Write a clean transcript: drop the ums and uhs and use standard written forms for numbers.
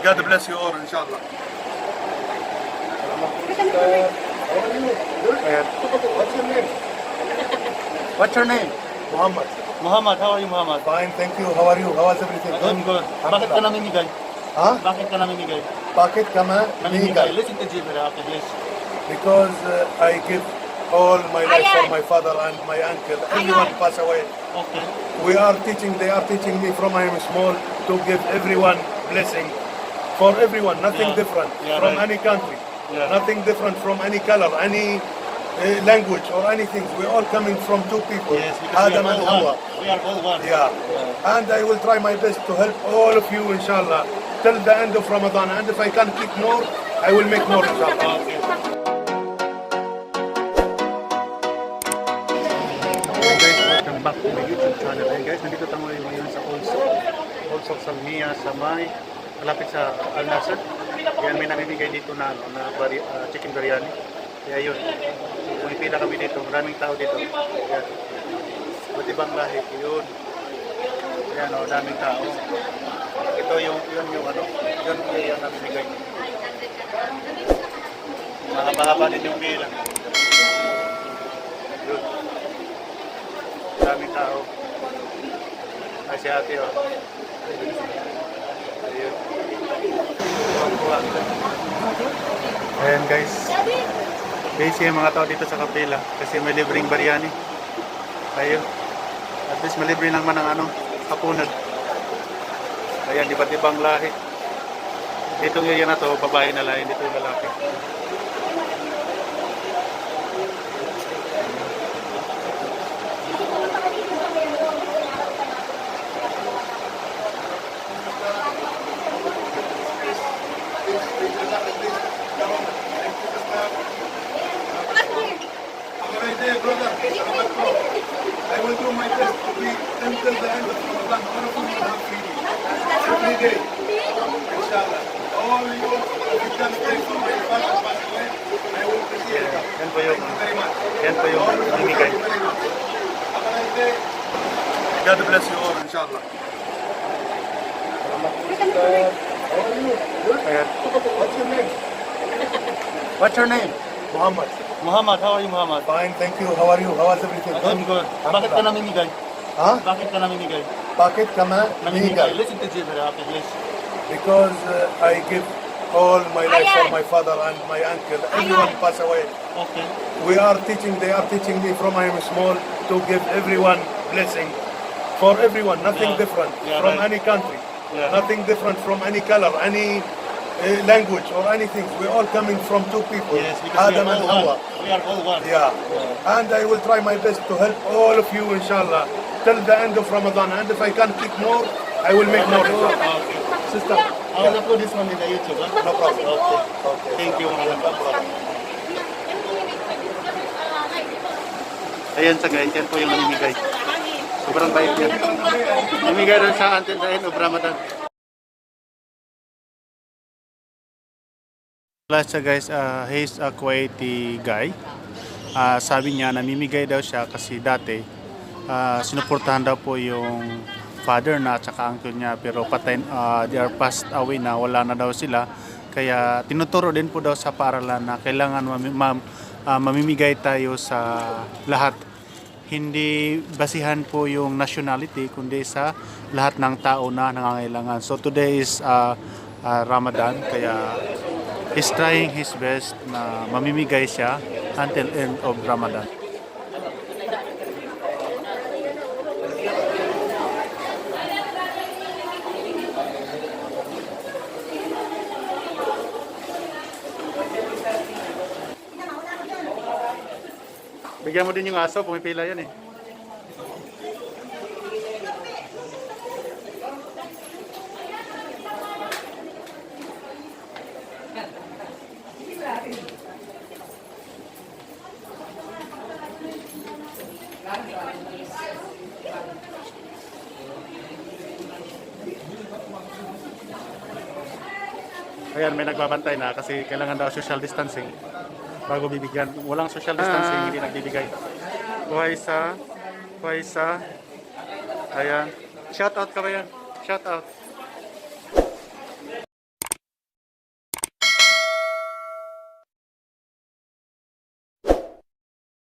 God bless you all, inshallah. What's your name? What's your name? Muhammad. Muhammad. How are you, Muhammad? Fine, thank you. How are you? How is everything? I'm good. Bakit ka namimigay? Huh? Bakit ka namimigay? Bakit ka Namimigay. namimigay? Listen to Jibril after this. Because I give all my life for my father and my uncle. Everyone pass away. Okay. They are teaching me from I am small to give everyone blessing. For everyone, nothing Yeah. different Yeah, from right. any country. Yeah. Nothing different from any color, any language or anything. We're all coming from two people, Yes, because Adam we and are all Hawa. one. We are all one. Yeah. And I will try my best to help all of you, inshallah, till the end of Ramadan. And if I can keep more, I will make more, inshallah. Okay. Hey guys, welcome back to my YouTube channel. Hey guys, nandito tayo ngayon sa Olsok Salmiya sa may malapit sa Al Nasser. Yan, may namimigay dito na chicken biryani. Kaya yun, pumipila kami dito, maraming tao dito. Yan, iba't ibang lahi, yun. Yan o, daming tao. Ito yung namimigay. Mahaba-haba din yung pila. Yun. Daming tao. Ay, si ate o. Ayun. Ayan guys. Busy yung mga tao dito sa kapila kasi may libreng biryani. Ayun. At least malibre naman ang hapunan. Ayan, iba't ibang lahi. Ditong area na to, babae na lahi, dito yung lalaki. I will do my best to be until the end of Ramadan. All of you will have freedom. Every day. Inshallah. All you, if you can pray for my father pass away, I will appreciate that. Yan po yung, Thank you very much. yan po yung namimigay. Thank you very much. Have a nice day. God bless you all, inshallah. Ayan. What's your name? What's your name? Muhammad. Muhammad. How are you, Muhammad? Fine, thank you. How are you? How is everything? I'm good. Bakit ka namimigay? Huh? Bakit ka namimigay? Bakit ka Namimigay. namimigay? Listen to Jibril after this. Because I give all my life for my father and my uncle. Everyone pass away. Okay. They are teaching me from I am small to give everyone blessing. For everyone, nothing Yeah. different Yeah, from right. any country. Yeah. Nothing different from any color, any language or anything. We're all coming from two people, Yes, because Adam we and are all Hawa. one. We are all one. Yeah. And I will try my best to help all of you, inshallah, till the end of Ramadan. And if I can keep more, I will make more, inshallah. Okay. Sister, I will upload this one in the YouTube. Huh? no problem. Okay. Okay. Thank you. Ayan sa guys, yan po yung namimigay. Sobrang bait yan. Namimigay rin sa until the end of Ramadan. Wala siya guys, he's a Kuwaiti guy. Sabi niya namimigay daw siya kasi dati sinuportahan daw po yung father na at saka uncle niya, pero patay, they are passed away na, wala na daw sila. Kaya tinuturo din po daw sa paaralan na kailangan mamimigay tayo sa lahat. Hindi basihan po yung nationality kundi sa lahat ng tao na nangangailangan. So today is Ramadan, kaya he's trying his best na mamimigay siya until end of Ramadan. Bigyan mo din yung aso, pumipila yan eh. Ayan, may nagbabantay na kasi kailangan daw social distancing bago bibigyan. Walang social distancing, hindi nagbibigay. Kuhay sa, ayan. Shout out ka ba yan? Shout out.